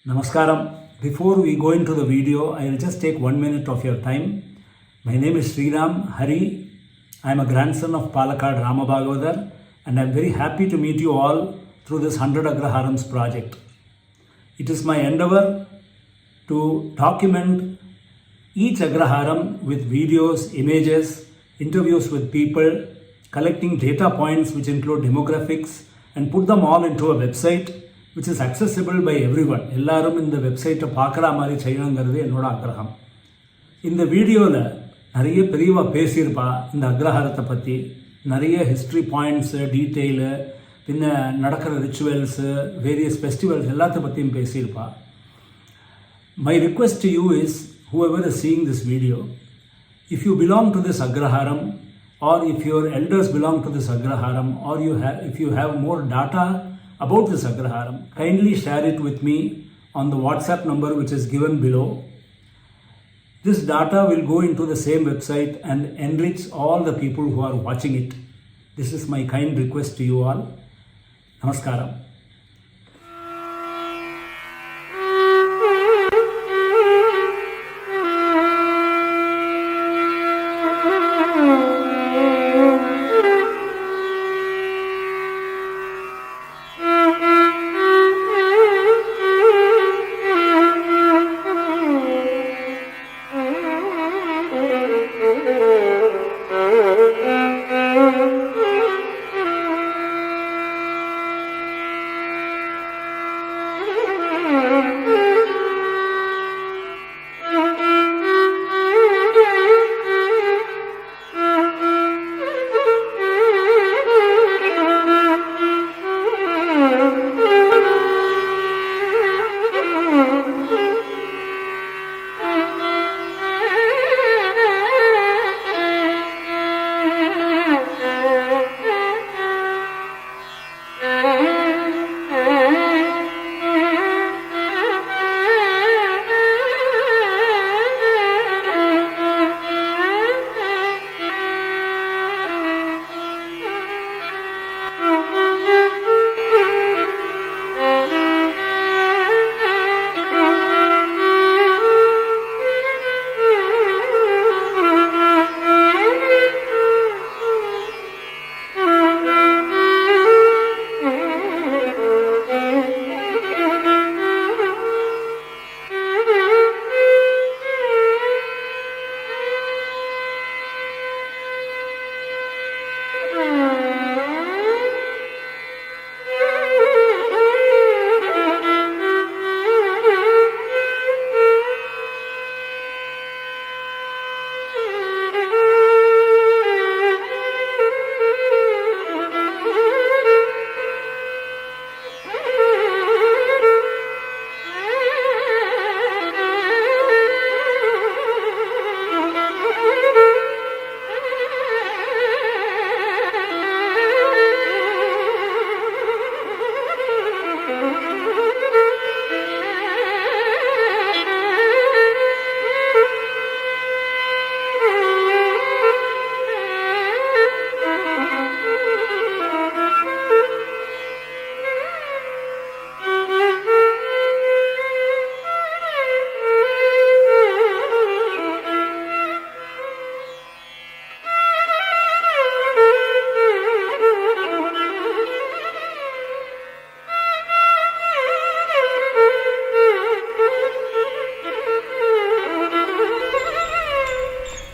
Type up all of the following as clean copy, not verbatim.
Namaskaram. Before we go into the video, I will just take 1 minute of your time. My name is Sriram Hari. I am a grandson of Palakkad Rama Bhagavathar and I am very happy to meet you all through this 100 Agraharams project. It is my endeavor to document each Agraharam with videos, images, interviews with people, collecting data points which include demographics and put them all into a website which is accessible by everyone. எல்லாரும் இந்த வெப்சைட்டை பார்க்குற மாதிரி செய்யணுங்கிறது என்னோட ஆக்கிரகம். இந்த வீடியோவில் நிறைய பெரியவா பேசியிருப்பா இந்த அக்ரஹாரத்தை பற்றி, நிறைய ஹிஸ்ட்ரி பாயிண்ட்ஸு, டீட்டெயிலு, பின்ன நடக்கிற ரிச்சுவல்ஸு, வேரியஸ் ஃபெஸ்டிவல்ஸ் எல்லாத்த பற்றியும் பேசியிருப்பா. My request to you is, whoever is seeing this video, if you belong to this Agraharam or if your elders belong to this Agraharam or if you have more data about this Agraharam, kindly share it with me on the WhatsApp number which is given below. This data will go into the same website and enrich all the people who are watching it. This is my kind request to you all. Namaskaram.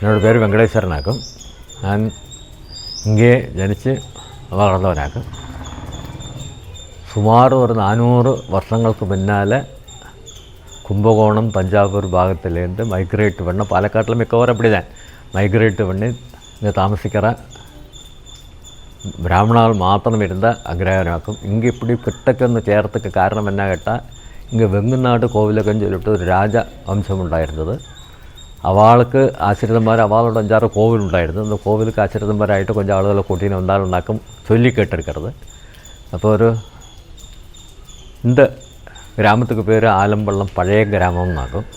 என்னோடய பேர் வெங்கடேஸ்வரனாக்கும். நான் இங்கே ஜനിച്ച് വളർന്നവനാക്കും. സുമാർ ഒരു 400 വർഷങ്ങൾക്ക് പിന്നാലെ Kumbakonam Thanjavur ഭാഗത്തിലേണ്ട് migrate பண்ண പാലക്കാട്ടിൽ മിക്കവാറും அப்படி தான் മൈഗ്രേറ്റ് பண்ணி இங்கே தாமசிக்கிற பிராமணால் மாத்திரம் இருந்த அக்ரஹாரமாக்கும். இங்கே இப்படி கிட்டக்கொന്ന് ചേർത്തക്ക് കാരണം എന്നാ കേട്ടാൽ இங்கே വെങ്ങനാട് കോവിലൊക്കെന്ന് ചൊല്ലിട്ട് ഒരു രാജവംശമുണ്ടായിരുന്നത്. അവൾക്ക് ആശ്രിതന്മാർ, അവളുടെ 5-6 കോവിലുണ്ടായിരുന്നു. அந்த கோவிலுக்கு ஆசிரியமாராயிட்டு கொஞ்சம் ஆளுகளை கூட்டின்னு வந்தாலும் சொல்லி கேட்டிருக்கிறது. അപ്പോൾ இந்த கிராமத்துக்கு பேர் ஆலம்பள்ளம் பழைய கிராமம் ஆகும்.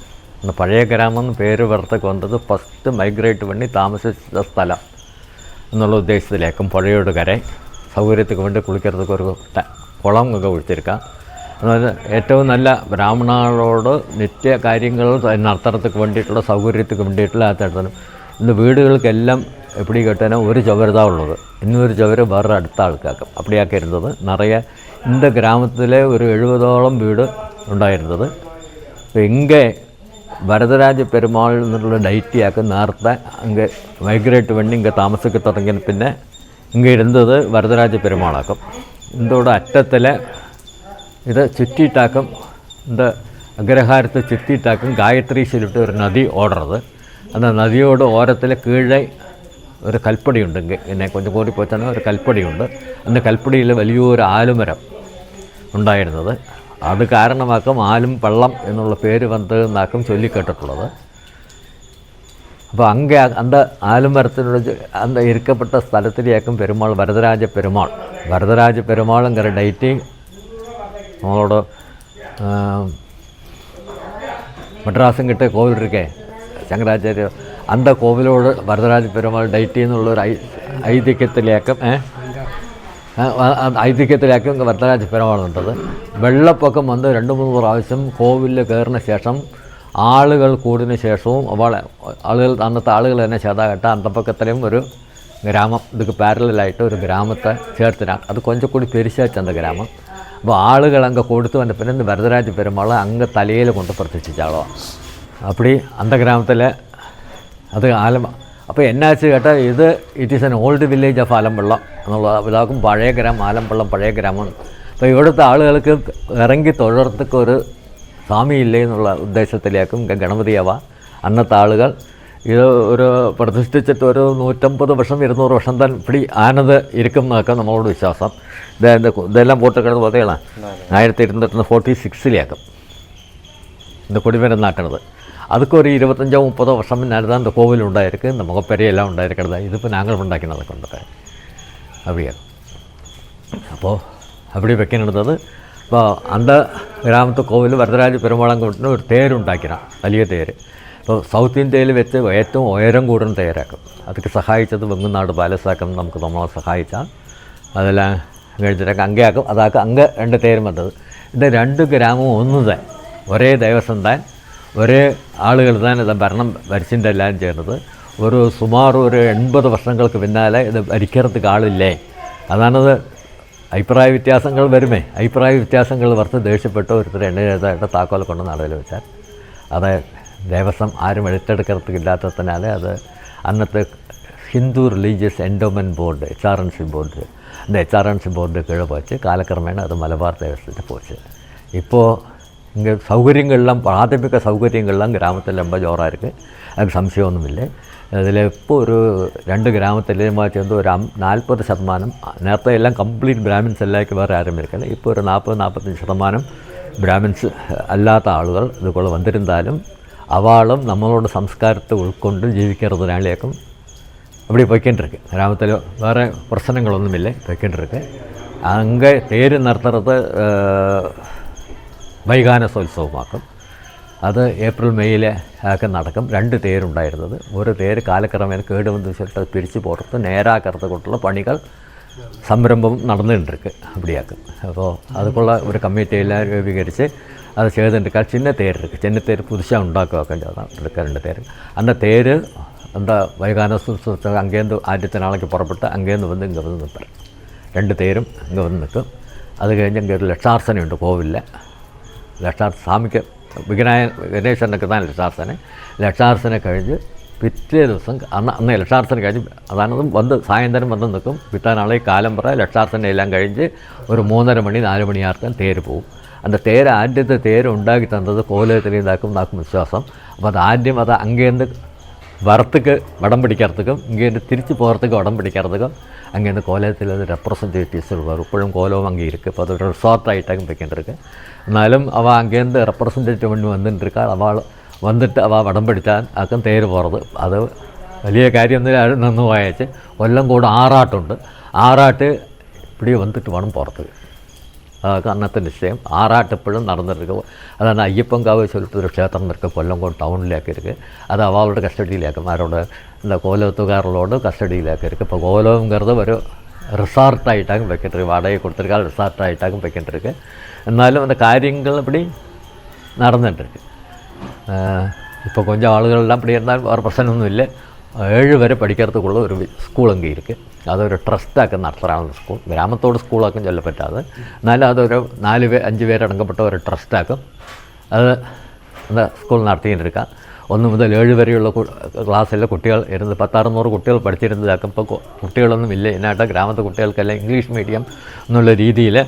அந்த பழைய கிராமம்னு பேர் வரத்துக்கு வந்தது ஃபஸ்ட்டு மைக்ரேட் பண்ணி தாமசித்த ஸ்தலம் എന്നുള്ള ഉദ്ദേശത്തിലേക്കും പുഴയുടെ കര സൗകര്യத்துக்கு വേണ്ടി കുളിக்கிறதுக்கு ഒരു കുളം ഒക്കെ ഒഴിച്ചിരിക്കാം. അതായത് ഏറ്റവും നല്ല ബ്രാഹ്മണങ്ങളോട് നിത്യ കാര്യങ്ങൾ നടത്തണത്തിന് വേണ്ടിയിട്ടുള്ള സൗകര്യത്തിന് വേണ്ടിയിട്ടുള്ള ആത്തടത്തണം. ഇന്ന് വീടുകൾക്കെല്ലാം എപ്പിടി കേട്ടാൽ ഒരു ചുവരുതാ ഉള്ളത്, ഇന്നൊരു ചുവര് വേറെ അടുത്ത ആൾക്കാക്കും അപ്പടിയാക്കി ഇരുന്നത്. നിറയെ இந்த ഗ്രാമത്തിലെ ഒരു 70ഓളം വീട് ഉണ്ടായിരുന്നത്. ഇங்கே வரதராஜ பெருமாள் എന്നുള്ള ഡൈറ്റിയാക്കി നേരത്തെ ഇங்கே മൈഗ്രേറ്റ് വേണ്ടി ഇங்கே താമസിക്ക തുടങ്ങിയ പിന്നെ ഇங்கே ഇരുന്നത് வரதராஜ பெருமாளாക്കും. ഇതോടെ അറ്റത്തിൽ ഇത് ചുറ്റിയിട്ടാക്കും, ഇത് അഗ്രഹാരത്ത് ചുറ്റിയിട്ടാക്കും. ഗായത്രി ചൊല്ലിട്ട് ഒരു നദി ഓടുന്നത്. அந்த നദിയോട് ഓരത്തിൽ കീഴെ ഒരു കൽപ്പടിയുണ്ട്. എന്നെ കൊഞ്ചം കൂടി പോച്ചാൽ ഒരു കൽപ്പടിയുണ്ട്. അന്ന് കൽപ്പടിയിൽ വലിയൊരു ആലുമരം ഉണ്ടായിരുന്നത്. അത് കാരണമാക്കും ആലും പള്ളം എന്നുള്ള പേര് വന്നതെന്നാക്കും ചൊല്ലിക്കേട്ടിട്ടുള്ളത്. അപ്പോൾ അങ്ങേ അന്ത ആലുമരത്തിനോട് അന്ത ഇരിക്കപ്പെട്ട സ്ഥലത്തിലേക്കും പെരുമാൾ வரதராஜ பெருமாள். வரதராஜ பெருமாளுங்கிற ഡൈറ്റി നമ്മളോട് മദ്രാസും കിട്ടിയ കോവിൽ ഇരിക്കേ ശങ്കരാചാര്യ അന്ത കോവിലോട് வரதராஜ பெருமாள் ഡൈറ്റി എന്നുള്ളൊരു ഐതിഹ്യത്തിലേക്കും ഇங்கே வரதராஜ பெருமாள் ഉണ്ടത്. വെള്ളപ്പൊക്കം വന്ന് 2-3 പ്രാവശ്യം കോവിലിൽ കയറിന ശേഷം ആളുകൾ കൂടിന് ശേഷവും അന്നത്തെ ആളുകൾ തന്നെ ചേതാകട്ട അന്തപ്പക്കത്തിലും ഒരു ഗ്രാമം ഇതൊക്കെ പാരലായിട്ട് ഒരു ഗ്രാമത്തെ ചേർത്തിനാണ്. അത് കൊഞ്ചം കൂടി പെരിശാച്ചന്ത ഗ്രാമം. അപ്പോൾ ആളുകൾ അങ്ങ് കൊടുത്തു വന്ന പിന്നെ இந்த வரதராஜ பெருமாள் അങ്ങ് തലയിൽ കൊണ്ട് പ്രത്യക്ഷിച്ചാളോ അപ്പടി അന്ത ഗ്രാമത്തിൽ അത് അപ്പോൾ എന്നാച്ച് കേട്ടാൽ it is an old village of Alampallam എന്നുള്ള ഇതാക്കും പഴയ ഗ്രാമം. ആലമ്പള്ളം പഴയ ഗ്രാമമാണ്. അപ്പോൾ ഇവിടുത്തെ ആളുകൾക്ക് ഇറങ്ങി തൊഴിലത്തേക്ക് ഒരു സ്വാമിയില്ലേ എന്നുള്ള ഉദ്ദേശത്തിലേക്കും ഗണപതിയാവ അന്നത്തെ ആളുകൾ ഇത് ഒരു പ്രതിഷ്ഠിച്ചിട്ട് ഒരു 150 വർഷം 200 വർഷം തന്നെ ഇപ്പടി ആനത് ഇരിക്കും എന്നൊക്കെ നമ്മളോട് വിശ്വാസം. ഇതെല്ലാം പോട്ട് കിടന്ന് പോലെയാണ് 1246 இந்த கொடிமரம் நாட்டினது. அதுக்கு ஒரு 25-30 வருஷம் முன்னாடி தான் இந்த கோவில் உண்டாயிருக்கு, இந்த முகப்பெரியெல்லாம் உண்டாயிருக்கிறதா. இது இப்போ நாங்கள் உண்டாக்கினதை கொண்டது அப்படியே. அப்போது அப்படி வைக்கணுன்றது. இப்போ அந்த ഗ്രാമത്തെ കോവിൽ വരദരാജ പെരുമാളം കൊണ്ടിന് ഒരു തേരുണ്ടാക്കിനാണ്, വലിയ തേര്. അപ്പോൾ സൗത്ത് ഇന്ത്യയിൽ വെച്ച് ഏറ്റവും ഉയരം കൂടുന്ന തേരാക്കും. അതൊക്കെ സഹായിച്ചത് വെങ്ങുന്നാട് പാലസാക്കം നമുക്ക് നമ്മളെ സഹായിച്ചാൽ അതെല്ലാം കഴിച്ചിട്ടൊക്കെ അങ്ങേയാക്കും. അതാക്കും അങ്ങ് 2 തേരും വന്നത്. ഇത് 2 ഗ്രാമവും ഒന്നുതന്നെ ഒരേ ദേവസ്വം താൻ ഒരേ ആളുകൾ തന്നെ ഇത് ഭരണം ഭരിച്ചിൻ്റെ എല്ലാം ചെയ്യുന്നത്. സുമാർ ഒരു 80 വർഷങ്ങൾക്ക് പിന്നാലെ ഇത് ഭരിக்கிறதுக்கு ആളില്ലേ. അതാണത്. അഭിപ്രായ വ്യത്യാസങ്ങൾ വരുമേ. അഭിപ്രായ വ്യത്യാസങ്ങൾ വർത്ത് ദേഷ്യപ്പെട്ട് ഒരുത്തർ എണ്ണ താക്കോൽ കൊണ്ട് നടയിൽ വെച്ചാൽ അത് ദേവസ്വം ആരും എടുത്തെടുக்கிறதுക്കില്ലാത്തതിനാലെ അത് അന്നത്തെ Hindu religious endowment board HRNC board அந்த HRNC போர்டு கீழே போச்சு. காலக்கிரமேண அது மலபார் தேவஸ்வத்தை போச்சு. இப்போது இங்கே சௌகரியங்கள்லாம் பிராഥമിക சௌகரியங்கள்லாம் கிராமத்தில் ரொம்ப ஜோராக இருக்குது, அதுக்கு சம்சயமൊന്നുമില്ല. അതിൽ ഇപ്പോൾ ഒരു 2 ഗ്രാമത്തിലുമായി ചേർന്ന് ഒരു 40%, നേരത്തെ എല്ലാം കംപ്ലീറ്റ് ബ്രാഹ്മിൻസ് എല്ലാവർക്കും വേറെ ആരും ഇരിക്കില്ല. ഇപ്പോൾ ഒരു 40-45% ബ്രാഹ്മിൻസ് അല്ലാത്ത ആളുകൾ ഇതുപോലെ വന്നിരുന്നാലും അവളും നമ്മളോട് സംസ്കാരത്തെ ഉൾക്കൊണ്ട് ജീവിക്കുന്നതിനാലേക്കും அப்படி போய்க்கின்றிருக்கு. கிராமத்தில் வேறு பிரச்சனைகளொന്നുമില്ല, போய்க்கின்றிருக்கு. அங்கே தேர் நடத்துறது വൈകാനസോത്സവമാക്കും. അത് ഏപ്രിൽ മെയ്യിൽ ഒക്കെ നടക്കും. 2 തേരുണ്ടായിരുന്നത്. ഒരു തേര് കാലക്രമേണ കേടുവന്ന് വെച്ചിട്ട് പിരിച്ച് പുറത്ത് നേരാക്കറുത്ത് കൊണ്ടുള്ള പണികൾ സംരംഭം നടന്നിട്ടുണ്ട് അപ്പടിയാക്കും. അപ്പോൾ അതുക്കുള്ള ഒരു കമ്മിറ്റിയെല്ലാം രൂപീകരിച്ച് അത് ചെയ്തിട്ടുണ്ട്. ചിന്ന തേര് இருக்குது, சின்ன தேர் புதுசாக உண்டாக்குவாக்க இருக்க 2 தேர். அந்த தேர் அந்த വൈകാനസോത്സവത്തിൽ അങ്ങേന്ന് 10 നാളേക്ക് പുറപ്പെട്ട് അങ്ങേന്ന് വന്ന് ഇங்கே വന്ന് നിൽപ്പാർ. 2 തേരും ഇங்கே വന്ന് നിൽക്കും. അത് കഴിഞ്ഞ് ഇங்கே ഒരു ലക്ഷാർച്ചനയുണ്ട് കോവിലിൽ. സ്വാമിക്ക് ഗണേശനൊക്കെ തന്നെ ലക്ഷാർച്ചന കഴിഞ്ഞ് പിറ്റേ ദിവസം അന്ന് ലക്ഷാർച്ചന കഴിഞ്ഞ് അതാണതും വന്ന് സായന്തരം വന്ന് നിൽക്കും. പിറ്റാനാളെ കാലമ്പറ ലക്ഷാർച്ചന എല്ലാം കഴിഞ്ഞ് ഒരു 3:30 മണി 4 മണിയാർക്കാൻ തേര് പോകും. அந்த தேர் ആദ്യത്തെ തേര് ഉണ്ടാക്കി തന്നത് കോലത്തിൽ ഇതാക്കും വിശ്വാസം. അപ്പോൾ അത് ആദ്യം അത് അങ്ങേന്ന് വരത്തുക്ക് വടം പിടിക്കാത്തതും ഇങ്ങേന്ന് തിരിച്ച് പോകത്തുക്ക് വടം പിടിക്കാത്തതും അങ്ങേന്ന് കോലത്തിൽ അത് റെപ്രസെൻറ്റേറ്റീവ്സ് വരും. ഇപ്പോഴും കോലവും അങ്ങേ ഇരിക്കും. അപ്പോൾ അതൊരു റിസോർട്ടായിട്ടാകും വെക്കേണ്ടിருக்கு. എന്നാലും അവ അങ്ങേന്ന് റെപ്രസെൻറ്റേറ്റീവ് വേണ്ടി വന്നിട്ടിരിക്കാൾ അവൾ വന്നിട്ട് അവ വടം പിടിച്ചാൽ ആക്കും തേര് പോகிறது. അത് വലിയ കാര്യമൊന്നും നിന്ന് പോയച്ച് കൊല്ലം കൂടെ ആറാട്ടുണ്ട്. ആറാട്ട് இப்படி வந்துட்டு വേണം പുറത്ത്. അതൊക്കെ അന്നത്തെ നിശ്ചയം. ആറാട്ട് എപ്പോഴും നടന്നിരിക്കും. അതാണ് അയ്യപ്പൻകാവ് ചൊല്ലിട്ടൊരു ക്ഷേത്രം ഇരിക്കുക കൊല്ലംകോട് ടൗണിലേക്ക് ഇരിക്കുക. അത് അവളുടെ കസ്റ്റഡിയിലേക്കും ആരോട് എന്താ കോലത്തുകാരോട് കസ്റ്റഡിയിലേക്ക് ഇരിക്കും. ഇപ്പോൾ കോലവുംകരുത് ഒരു ரிசார்ட்டாகிட்டாங்க வைக்கிட்டு வாடகை கொடுத்துருக்காங்க, ரிசார்ட்டாகிட்டாங்க வைக்கிட்டு. എന്നാലും அந்த காரியங்கள் அப்படி நடந்துட்டுருக்கு. இப்போ கொஞ்சம் ஆளுകളെല്ലാം அப்படி இருந்தாலும் வேறு பிரச்சனைയൊന്നുമില്ല. 7 വരെ പഠിக்கிறதுக்குள்ள ഒരു സ്കൂൾ അங்கே இருக்குது. അതൊരു ട്രസ്റ്റാക്കി നടത്തുന്ന സ്കൂൾ, ഗ്രാമത്തോട് സ്കൂളാക്കും ചൊല്ലപ്പറ്റാതെ, എന്നാലും അതൊരു 4-5 പേരടങ്ങപ്പെട്ട ഒരു ട്രസ്റ്റാക്കും. അത് എന്താ സ്കൂൾ നടത്തിയിട്ടിരിക്കുക. 1 മുതൽ 7 വരെയുള്ള ക്ലാസ്സിലെ കുട്ടികൾ ഇരുന്ന് 10-600 കുട്ടികൾ പഠിച്ചിരുന്നതാക്കും. ഇപ്പോൾ കുട്ടികളൊന്നും ഇല്ല. ഇതിനായിട്ട് ഗ്രാമത്തെ കുട്ടികൾക്കെല്ലാം ഇംഗ്ലീഷ് മീഡിയം എന്നുള്ള രീതിയിൽ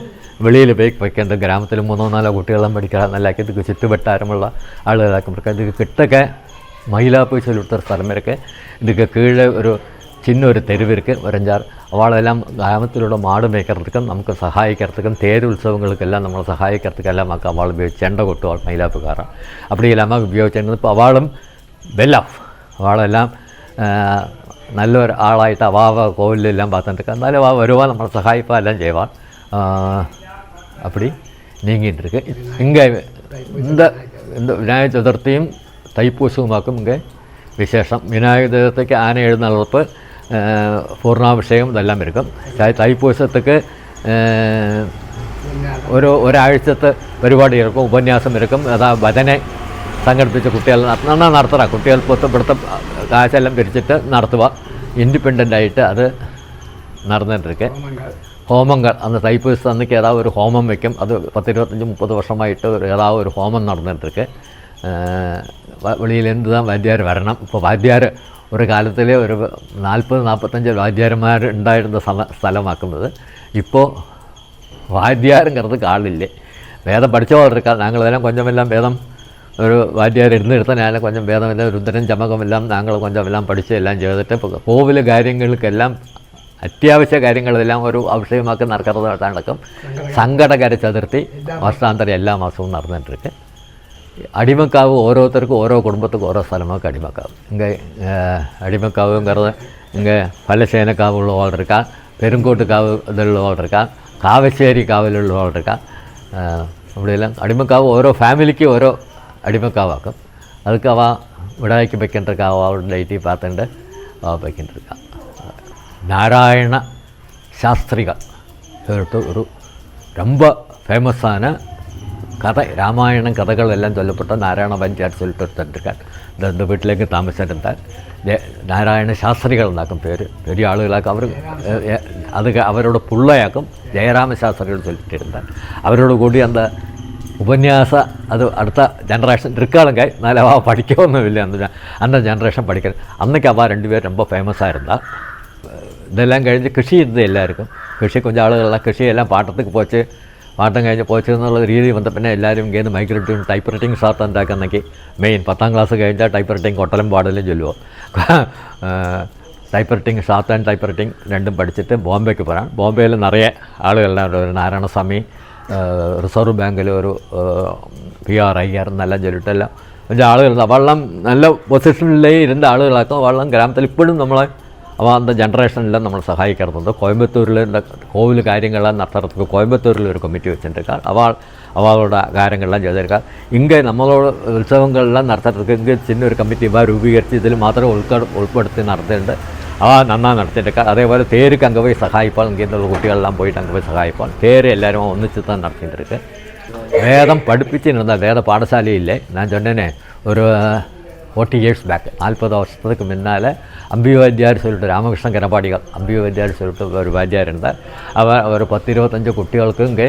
വെളിയിൽ പോയി വയ്ക്കേണ്ടത്. ഗ്രാമത്തിൽ 3-4 കുട്ടികളെല്ലാം പഠിക്കാൻ നല്ലാക്കി ഇത് ചുറ്റുവട്ടാരമുള്ള ആളുകളാക്കും. ഇത് കിട്ടൊക്കെ മൈലാപ്പ് ചൊല്ലിട്ട സ്ഥലം വരൊക്കെ ഇതൊക്കെ കീഴെ ഒരു ചിന്ന ഒരു തെരുവിற்கு ഒരു 5-6 അവളെല്ലാം ഗ്രാമത്തിലുള്ള മാട് മേയ്க்கிறதுக்கும் നമുക്ക് സഹായിக்கிறதுக்கும் തേരുത്സവങ്ങൾക്കെല്ലാം നമ്മൾ സഹായിக்கிறதுക്കെല്ലാം ഒക്കെ അവൾ ഉപയോഗിച്ച് ചെണ്ട കൊട്ടുവാൾ മൈലാപ്പുകാരൻ അപ്പടിയെല്ലാം ഉപയോഗിച്ചിരുന്നത്. ഇപ്പോൾ അവളും വെല്ലാഫ് അവളെല്ലാം നല്ലൊരു ആളായിട്ട് അവാവ കോവിലെല്ലാം பார்த்துட்டு എന്നാലും അവ വരുവാൻ നമ്മൾ സഹായിപ്പാൻ എല്ലാം ചെയ്യുവാൻ அப்படி நீங்கிட்டு இருக்கு. இங்கே இந்த விநாயகர் சதுர்த்தியும் தைப்பூசமாக்கும் இங்கே விசேஷம். விநாயகர் சதுர்த்திக்கு ஆனை எழுന്നള്ളിപ്പ്, പൂർണ്ണാഭിഷേകം ഇതെല്ലാം இருக்கும். തൈപ്പൂസத்துக்கு ഒരാഴ്ചത്തെ പരിപാടി இருக்கும், ഉപന്യാസം இருக்கும். അതാ ഭജനെ സംഘടിപ്പിച്ച കുട്ടികൾ നടത്തുക. കുട്ടികൾ ഇവിടുത്തെ കാശെല്ലാം പിരിച്ചിട്ട് നടത്തുക. ഇൻഡിപെൻഡൻ്റായിട്ട് അത് നടന്നിട്ടിരിക്കെ. ഹോമങ്ങൾ അന്ന് തൈപ്പൂസം അന്നേക്ക് ഏതാ ഒരു ഹോമം വയ്ക്കും. അത് 10-25-30 വർഷമായിട്ട് ഏതാ ഒരു ഹോമം നടന്നിട്ടിരിക്കെ. വെളിയിൽ എന്തുതാ വാദ്യാർ വരണം. ഇപ്പോൾ വാദ്യാർ ഒരു കാലത്തിൽ ഒരു 40-45 വാദ്യാരന്മാർ ഉണ്ടായിരുന്ന സ്ഥലമാക്കുന്നത്. ഇപ്പോൾ വാദ്യാരங்கிறது കാളില്ലേ. വേദം പഠിച്ചോണ്ടിരിക്കാം. ഞങ്ങളെല്ലാം കൊഞ്ചമെല്ലാം വേദം ഒരു വാദ്യാർ ഇരുന്നെടുത്താൽ ഞാൻ കൊഞ്ചം വേദമെല്ലാം രുദ്രൻ ചമകമെല്ലാം ഞങ്ങൾ കൊഞ്ചമെല്ലാം പഠിച്ച് എല്ലാം ചെയ്തിട്ട് ഇപ്പോൾ കോവിൽ കാര്യങ്ങൾക്കെല്ലാം അത്യാവശ്യ കാര്യങ്ങളെല്ലാം ഒരു അഭിഷേകമാക്കി നടക്കുന്നത് നടക്കും. സങ്കടകര ചതുർത്ഥി വർഷാന്തരം എല്ലാ മാസവും നടന്നിട്ടിരിക്കെ. അടിമക്കാവ് ഓരോരുത്തർക്കും ഓരോ കുടുംബത്തിനും ഓരോ സ്ഥലമാക്കി അടിമക്കാവ്. ഇங்கே அடிமக்காவுங்கிறது இங்கே பல்லசேனக்காவு உள்ளவாள் இருக்கா, பெருங்கோட்டுக்காவு இதில் உள்ளவாள் இருக்கா, കാവശ്ശേരി കാവിലുള്ളവാൾ இருக்கா. ഇവിടെയെല്ലാം അടിമക്കാവ് ഓരോ ഫാമിലിക്ക് ഓരോ അടിമക്കാവാക്കും. അതൊക്കെ അവ വിടായ്ക്ക് വെക്കേണ്ടിരിക്കുക. അവളുടെ ഡേറ്റി பார்த்துட்டு വെക്കേണ്ടിരിക്കുക. നാരായണ ശാസ്ത്രികൾ சொல்லிட்டு ஒரு ரொம்ப ஃபேமஸான கதை, ராமாயணம் கதைகளெல்லாம் சொல்லப்பட்ட நாராயண பஞ்சாயத்து சொல்லிட்டு ஒருத்தருக்கார். இந்த வீட்டிலேக்கு താമസിച്ചിരുந்தாൽ നാരായണ ശാസ്ത്രികൾ എന്നാക്കും പേര്. പെരിയ ആളുകളാക്കും. അവർ അത് അവരോട് പിള്ളയാക്കും ജയരാമ ശാസ്ത്രികൾ ചൊല്ലിട്ടിരുந்தாൽ. അവരോട് കൂടി அந்த ഉപന്യാസ അത് അടുത്ത ജനറേഷൻ இருக்காளுங்க. എന്നാലും അവ പഠിക്കൊന്നുമില്ല. அந்த ജനറേഷൻ പഠിക്കണം. അന്നൊക്കെ അവ 2 പേർ ரொம்ப ഫേമஸாக ഇതെല്ലാം കഴിഞ്ഞ് കൃഷി ചെയ്തത് എല്ലാവർക്കും. കൃഷി കൊഞ്ച ആളുകളെല്ലാം കൃഷിയെല്ലാം പാട്ടത്തേക്ക് പോച്ച് പാട്ടം കഴിഞ്ഞ് പോച്ച് എന്നുള്ള രീതി വന്ന പിന്നെ എല്ലാവരും ഇങ്ങനെ മൈഗ്രേറ്റും ടൈപ്പ് റൈറ്റിംഗ് ഷാർട്ട് ഉണ്ടാക്കുന്നെങ്കിൽ മെയിൻ 10ാം ക്ലാസ് കഴിഞ്ഞാൽ ടൈപ്പ് റൈറ്റിംഗ് കൊട്ടലും പാടലും ചൊല്ലുമോ. Type writing short and type writing രണ്ടും പഠിച്ചിട്ട് ബോംബെക്ക് പോകാൻ. ബോംബെയിൽ നിറയെ ആളുകളെല്ലാം ഒരു നാരായണസ്വാമി റിസർവ് ബാങ്കിൽ ഒരു PR IR എന്നെല്ലാം ചൊല്ലിട്ടെല്ലാം கொஞ்சம் ആളുകൾ വെള്ളം നല്ല പൊസിഷനിലേ ഇരുന്ന ആളുകളാക്കും. വെള്ളം ഗ്രാമത്തിൽ ഇപ്പോഴും നമ്മളെ അവ അന്ത ജനറേഷനെല്ലാം നമ്മൾ സഹായിക്കാറുണ്ട്. കോയമ്പത്തൂരിൽ കോവിൽ കാര്യങ്ങളെല്ലാം നടത്തുന്നത് കോയമ്പത്തൂരിൽ ഒരു കമ്മിറ്റി വെച്ചിട്ടുണ്ട്. അവളുടെ കാര്യങ്ങളെല്ലാം ചെയ്തിരിക്കുക. ഇங்கே നമ്മളോട് ഉത്സവങ്ങളെല്ലാം നടത്തിയിട്ട് ഇங்கே ചിന്നൊരു കമ്മിറ്റി ഇവ രൂപീകരിച്ച് ഇതിൽ മാത്രം ഉൾപ്പെടുത്തി നടത്തിയിട്ടുണ്ട്. അവ നന്നായി നടത്തിയിട്ടുണ്ട്. അതേപോലെ തേർക്ക് അങ്ങ് പോയി സഹായിപ്പാൽ ഇങ്ങനെയുള്ള കുട്ടികളെല്ലാം പോയിട്ട് അങ്ങ് പോയി സഹായിപ്പാൽ തേര് എല്ലാവരും ഒന്നിച്ച് തന്നെ നടത്തിയിട്ടുണ്ട്. വേദം പഠിപ്പിച്ചിരുന്ന വേദ പാഠശാലയില്ലേ ഞാൻ ചൊന്നനെ ഒരു 40 years ബാക്ക് 40 വർഷത്തേക്ക് മുന്നാലെ അമ്പിവാദ്യാർ ചൊല്ലിട്ട് രാമകൃഷ്ണൻ കരപാടികൾ അമ്പിവാദ്യാർ ചൊല്ലിട്ട് ഒരു വാദ്യാരുണ്ട്. ഒരു 10-25 കുട്ടികൾക്ക് ഇங்கே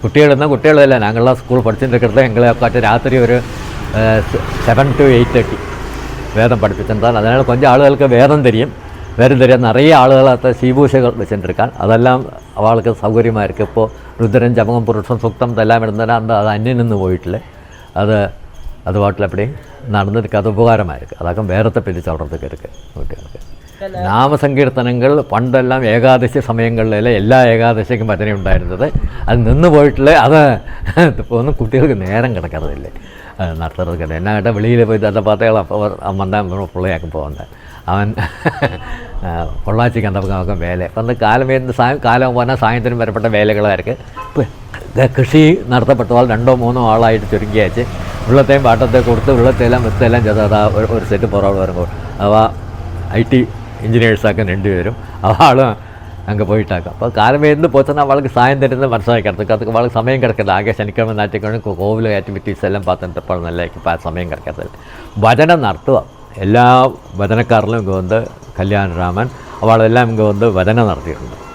കുട്ടികളെന്നാൽ കുട്ടികളല്ല ഞങ്ങളെ സ്കൂൾ പഠിച്ചിട്ടിരിക്കുന്നത് എങ്ങളെയൊക്കെ രാത്രി ഒരു 7 to 8:30 വേദം പഠിപ്പിച്ചിട്ടുണ്ടാൽ. അതിനാൽ കൊഞ്ചം ആളുകൾക്ക് വേദം തരും നിറയെ ആളുകളത്തെ ശീഭൂഷകൾ വെച്ചിട്ടിരിക്കാൻ. അതെല്ലാം അവൾക്ക് സൗകര്യമായിരിക്കും. ഇപ്പോൾ രുദ്രൻ ചമകം പുരുഷൻ സൂക്തം ഇതെല്ലാം ഇടുന്നതിന് അത് അന്യം നിന്ന് പോയിട്ടില്ല. അത് പാട്ടിലെപ്പടി നടന്നിരിക്കുക. അത് ഉപകാരമായിരിക്കും. അതൊക്കെ വേറത്തെ പിരിച്ചവിടത്തേക്ക് ഇരിക്കുക കുട്ടികൾക്ക്. നാമസങ്കീർത്തനങ്ങൾ പണ്ടെല്ലാം ഏകാദശി സമയങ്ങളിലെ എല്ലാ ഏകാദശിക്കും ഭജന ഉണ്ടായിരുന്നത്. അത് നിന്ന് പോയിട്ടില്ല. അത് ഇപ്പോൾ ഒന്നും കുട്ടികൾക്ക് നേരം കിടക്കാറില്ലേ നടത്തുന്നത്. എന്നായിട്ട് വെളിയിൽ പോയി തന്റെ പാത്തകൾ അപ്പോൾ മണ്ടാൻ പിള്ളയാക്കി പോകണ്ട. അവൻ പൊള്ളാച്ചിക്ക് എന്തൊക്കെ വേല അപ്പം അന്ന് കാലം കാലം പോകാൻ സായന്ത്രം വരപ്പെട്ട വേലകളായിരിക്കും. കൃഷി നടത്തപ്പെട്ടവാൾ 2-3 ആളായിട്ട് ചുരുക്കി അയച്ച് വെള്ളത്തെയും പാട്ടത്തെ കൊടുത്ത് വെള്ളത്തെല്ലാം വിത്തെല്ലാം ചെയ്ത് അതാ ഒരു സെറ്റ് പുറകെ വരുമ്പോൾ അവ IT എഞ്ചിനീയേഴ്സാക്കാൻ 2 പേരും അവളും அங்கே போயிட்டாக்கா அப்போ காலமேந்து போச்சுன்னா அவளுக்கு சாயந்தரம் தான் മനസ്സിലാക്കിയെടുത്തു அதுக்கு அவளுக்கு சமயம் கிடைக்கிறது ஆக சனிக்கிழமை ஞாயிற்றுக்கிழமை கோவில் ആക്ടിവിറ്റീസ് എല്ലാം பார்த்துட்டு നല്ല സമയം கிடைக்கிறது ഭജനം നടത്തുക എല്ലാ ഭജനക്കാരിലും இங்கே வந்து கல்யாணராமன் அவளெல்லாம் இங்கே வந்து பஜனை நடத்தியிருந்தோம்